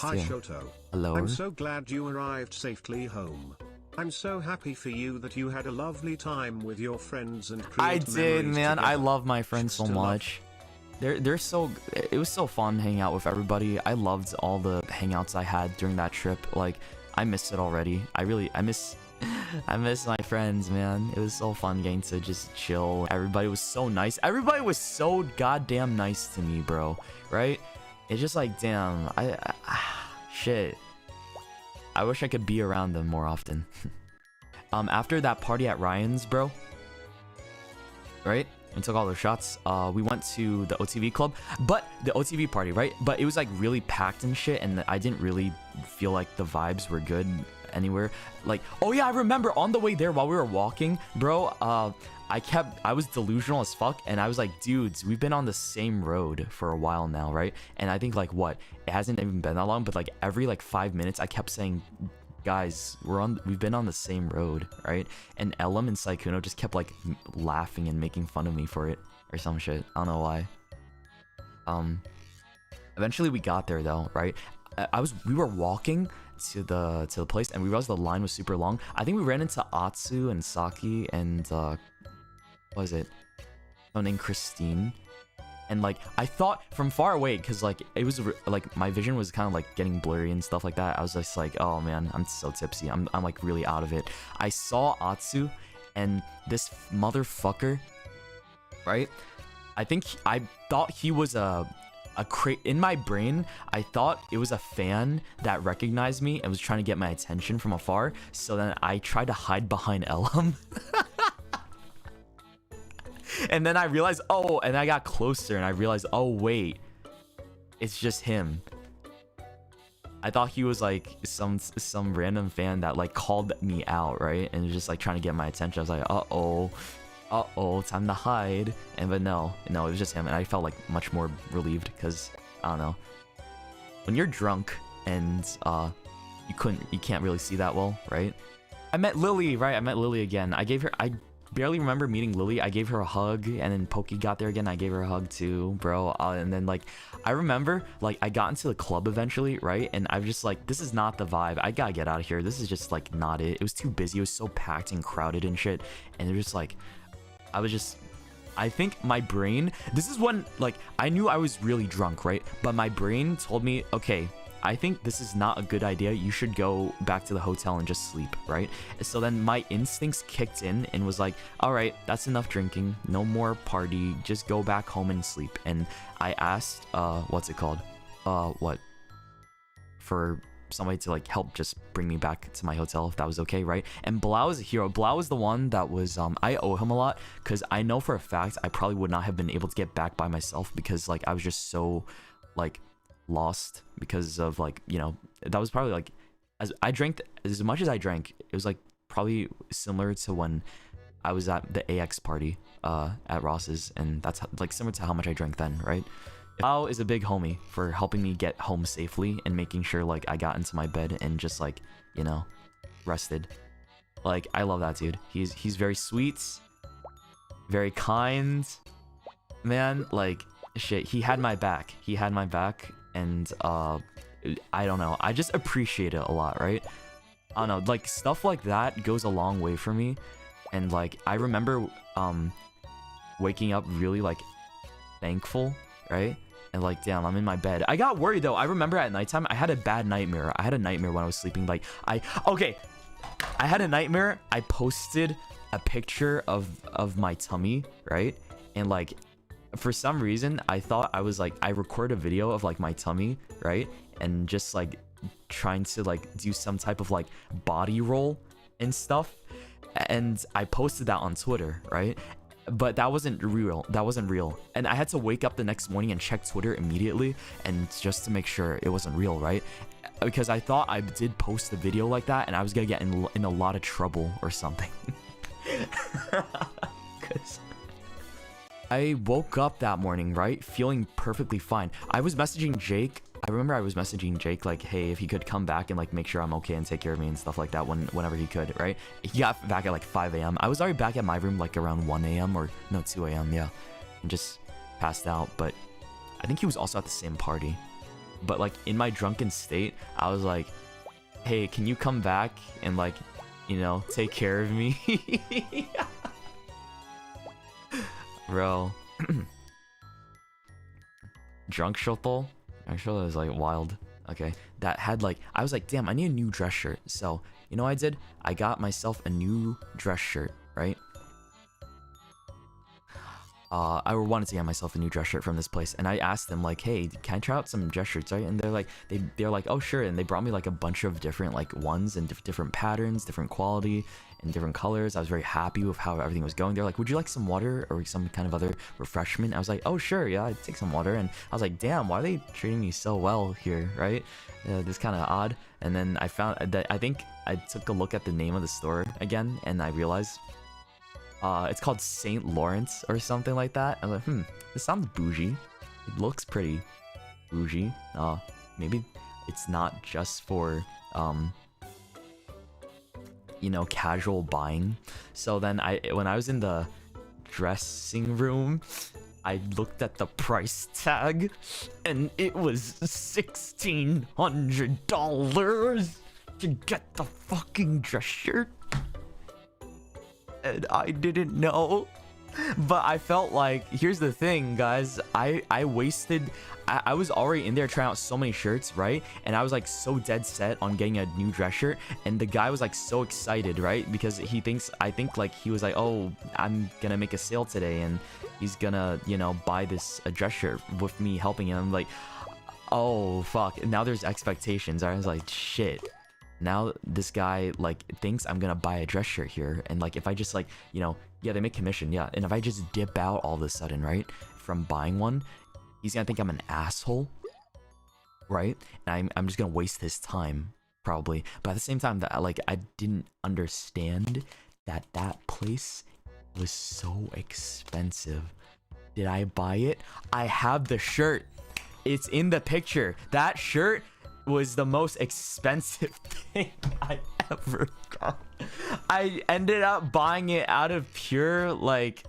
Hi too. Shoto. Hello. I'm so glad you arrived safely home. I'm so happy for you that you had a lovely time with your friends and I create did, memories man. together. I love my friends so Shxtou love. much. They're so. It was so fun hanging out with everybody. I loved all the hangouts I had during that trip. Like, I miss it already. I miss I miss my friends, man. It was so fun getting to just chill. Everybody was so nice. Everybody was so goddamn nice to me, bro. Right? It's just like, damn. Shit. I wish I could be around them more often. After that party at Ryan's, bro. Right? And took all the shots. We went to the OTV club, but the OTV party, right? But it was like really packed and shit, and I didn't really feel like the vibes were good anywhere. Like, oh yeah, I remember on the way there while we were walking, bro. I was delusional as fuck, and I was like, dudes, we've been on the same road for a while now, right? And I think like what? It hasn't even been that long, but like every like 5 minutes, I kept saying, guys, we've been on the same road, right? And Elam and Saikuno just kept like laughing and making fun of me for it or some shit. I don't know why. Eventually we got there though, right? We were walking to the place, and we realized the line was super long. I think we ran into Atsu and Saki and what was it? Someone named Christine. And like, I thought from far away, because like it was like my vision was kind of like getting blurry and stuff like that. I was just like, oh man, I'm so tipsy. I'm like really out of it. I saw Atsu and this motherfucker, right? I thought he was in my brain, I thought it was a fan that recognized me and was trying to get my attention from afar. So then I tried to hide behind Elam. And then I realized, oh, and I got closer and I realized, oh wait, it's just him. I thought he was like some random fan that like called me out, right? And was just like trying to get my attention. I was like, uh-oh, time to hide. But no, it was just him, and I felt like much more relieved because I don't know. When you're drunk and you can't really see that well, right? I met Lily, right? I met Lily again. I barely remember meeting Lily. I gave her a hug, and then Pokey got there again. I gave her a hug too, bro. And then like, I remember like I got into the club eventually, right? And I was just like, this is not the vibe. I gotta get out of here. This is just like not it. It was too busy. It was so packed and crowded and shit. And it was just like, I think my brain, this is when like I knew I was really drunk, right? But my brain told me, okay, I think this is not a good idea. You should go back to the hotel and just sleep, right? So then my instincts kicked in and was like, all right, that's enough drinking. No more party. Just go back home and sleep. And I asked, what's it called? For somebody to like help just bring me back to my hotel if that was okay, right? And Blau is a hero. Blau is the one that was, I owe him a lot because I know for a fact I probably would not have been able to get back by myself because like I was just so like lost because of like, you know, that was probably like as much as I drank, it was like probably similar to when I was at the AX party at Ross's, and that's like similar to how much I drank then, right? Bao is a big homie for helping me get home safely and making sure like I got into my bed and just like, you know, rested. Like I love that dude. He's very sweet, very kind, man. Like shit, he had my back. And I don't know, I just appreciate it a lot, right? I don't know, like stuff like that goes a long way for me. And like I remember waking up really like thankful, right? And like, damn, I'm in my bed. I got worried though. I remember at nighttime I had a bad nightmare. I had a nightmare when I was sleeping. Like I had a nightmare. I posted a picture of my tummy, right? And like for some reason, I thought I was like, I recorded a video of like my tummy, right? And just like trying to like do some type of like body roll and stuff. And I posted that on Twitter, right? But that wasn't real. And I had to wake up the next morning and check Twitter immediately and just to make sure it wasn't real, right? Because I thought I did post a video like that and I was gonna get in a lot of trouble or something. Because I woke up that morning, right, feeling perfectly fine. I was messaging Jake. I remember I was messaging Jake like, hey, if he could come back and like make sure I'm okay and take care of me and stuff like that whenever he could, right? He got back at like 5 a.m. I was already back at my room like around 1 a.m. or no, 2 a.m. yeah, and just passed out. But I think he was also at the same party. But like in my drunken state, I was like, hey, can you come back and like, you know, take care of me? Bro. Drunk Shoto? Actually, was like wild. Okay. That had like, I was like, damn, I need a new dress shirt. So, you know what I did? I got myself a new dress shirt, right? I wanted to get myself a new dress shirt from this place, and I asked them like, hey, can I try out some dress shirts, right? And they're like, oh sure, and they brought me like a bunch of different like ones and different patterns, different quality, and different colors. I was very happy with how everything was going. They're like, would you like some water or some kind of other refreshment? I was like, oh sure, yeah, I'd take some water. And I was like, damn, why are they treating me so well here, right? This kind of odd. And then I found that I think I took a look at the name of the store again, and I realized it's called St. Lawrence or something like that. I was like, this sounds bougie. It looks pretty bougie. Maybe it's not just for, you know, casual buying. So then when I was in the dressing room, I looked at the price tag, and it was $1,600 to get the fucking dress shirt. And I didn't know, but I felt like, here's the thing, guys, I was already in there trying out so many shirts, right? And I was like so dead set on getting a new dress shirt, and the guy was like so excited, right? Because I think like he was like, oh, I'm gonna make a sale today, and he's gonna, you know, buy a dress shirt with me helping him. I'm like, oh fuck, and now there's expectations. I was like, shit. Now this guy like thinks I'm gonna buy a dress shirt here, and like if I just like, you know, yeah, they make commission, yeah, and if I just dip out all of a sudden, right, from buying one, he's gonna think I'm an asshole, right? And I'm just gonna waste his time probably. But at the same time, that like I didn't understand that place was so expensive. Did I buy it? I have the shirt. It's in the picture. That shirt was the most expensive thing I ever got. I ended up buying it out of pure like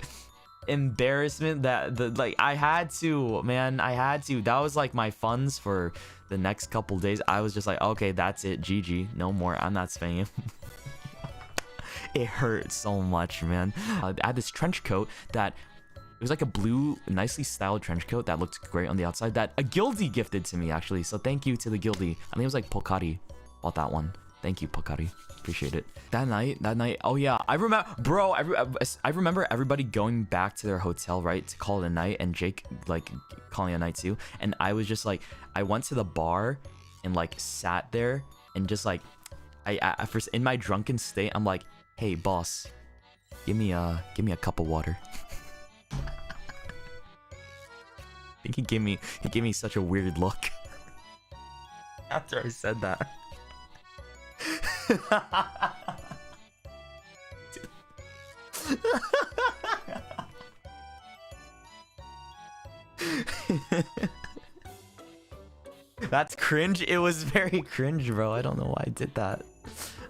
embarrassment that I had to, man. I had to. That was like my funds for the next couple days. I was just like, okay, that's it, GG, no more. I'm not spending it. It hurt so much, man. I had this trench coat that it was like a blue, nicely styled trench coat that looked great on the outside that a guildie gifted to me, actually. So thank you to the guildie. I think it was like Pokari bought that one. Thank you, Pokari. Appreciate it. That night, oh yeah, I remember, bro, I remember everybody going back to their hotel, right, to call it a night, and Jake like calling it a night too. And I was just like, I went to the bar and like sat there and just like, I first in my drunken state, I'm like, hey boss, give me a cup of water. I think he gave me such a weird look after I said that. That's cringe. It was very cringe, bro. I don't know why I did that.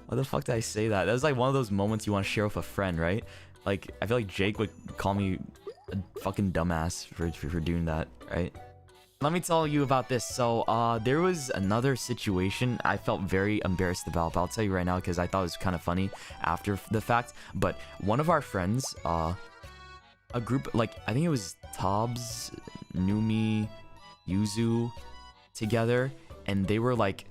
Why the fuck did I say that? That was like one of those moments you want to share with a friend, right? Like, I feel like Jake would call me a fucking dumbass for doing that, right? Let me tell you about this. So there was another situation I felt very embarrassed about, but I'll tell you right now because I thought it was kind of funny after the fact. But one of our friends, a group, like I think it was Tobs, Numi, Yuzu together, and they were like,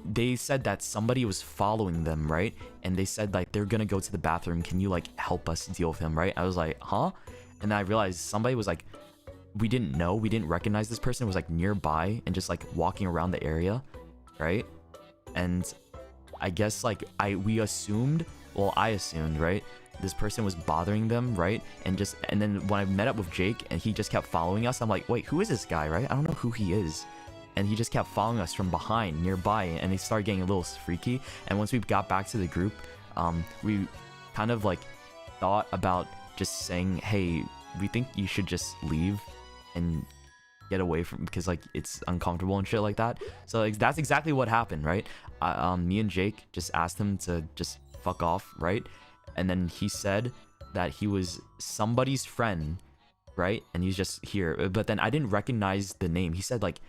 they said that somebody was following them, right? And they said like they're gonna go to the bathroom, can you like help us deal with him, right? I was like, huh? And then I realized somebody was like, we didn't recognize this person, was like nearby and just like walking around the area, right? And I guess like I assumed, right, this person was bothering them, right? And then when I met up with Jake and he just kept following us, I'm like, wait, who is this guy, right? I don't know who he is. And he just kept following us from behind, nearby, and he started getting a little freaky. And once we got back to the group, we kind of like thought about just saying, hey, we think you should just leave and get away from, because like it's uncomfortable and shit like that. So like that's exactly what happened, right? Me and Jake just asked him to just fuck off, right? And then he said that he was somebody's friend right? And he's just here. But then I didn't recognize the name. He said like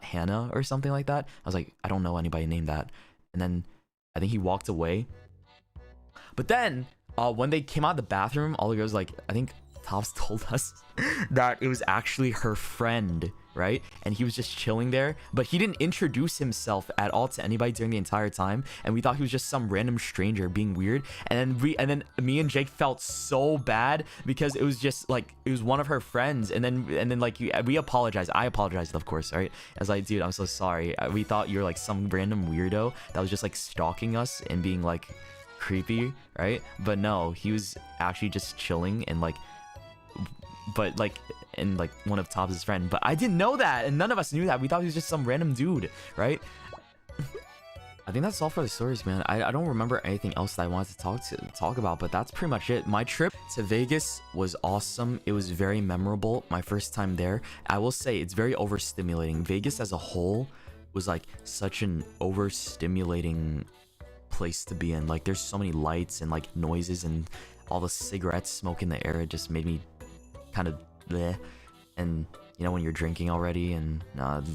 Hannah or something like that. I was like, I don't know anybody named that. And then I think he walked away. But then when they came out of the bathroom, all the girls like, I think Tops told us that it was actually her friend, right? And he was just chilling there, but he didn't introduce himself at all to anybody during the entire time, and we thought he was just some random stranger being weird. And then me and Jake felt so bad because it was just like it was one of her friends. And then like we apologized. I apologized, of course, right? I was like, dude, I'm so sorry. We thought you were like some random weirdo that was just like stalking us and being like creepy, right? But no, he was actually just chilling and like one of Tops' friend. But I didn't know that, and none of us knew that. We thought he was just some random dude, right? I think that's all for the stories, man. I don't remember anything else that I wanted to talk about, but that's pretty much it. My trip to Vegas was awesome. It was very memorable. My first time there. I will say it's very overstimulating. Vegas as a whole was like such an overstimulating place to be in. Like there's so many lights and like noises and all the cigarette smoke in the air. It just made me kind of bleh. And you know, when you're drinking already and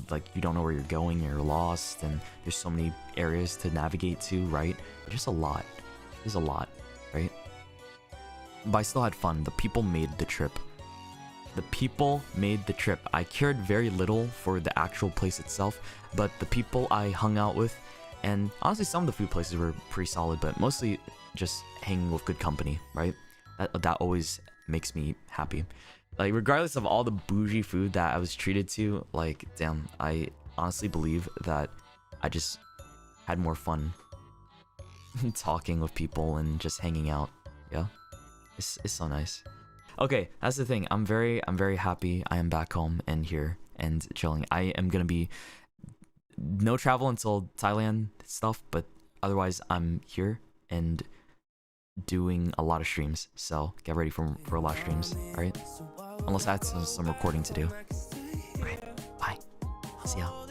like you don't know where you're going, you're lost, and there's so many areas to navigate to, right? It's just a lot. There's a lot, right? But I still had fun. The people made the trip. The people made the trip. I cared very little for the actual place itself, but the people I hung out with, and honestly some of the food places were pretty solid, but mostly just hanging with good company, right? That always makes me happy. Like regardless of all the bougie food that I was treated to, like damn, I honestly believe that I just had more fun talking with people and just hanging out. Yeah, it's so nice. Okay, that's the thing. I'm very happy I am back home and here and chilling. I am gonna be no travel until Thailand stuff, but otherwise I'm here and doing a lot of streams, so get ready for a lot of streams. All right, unless I have some recording to do. All right, bye. See ya.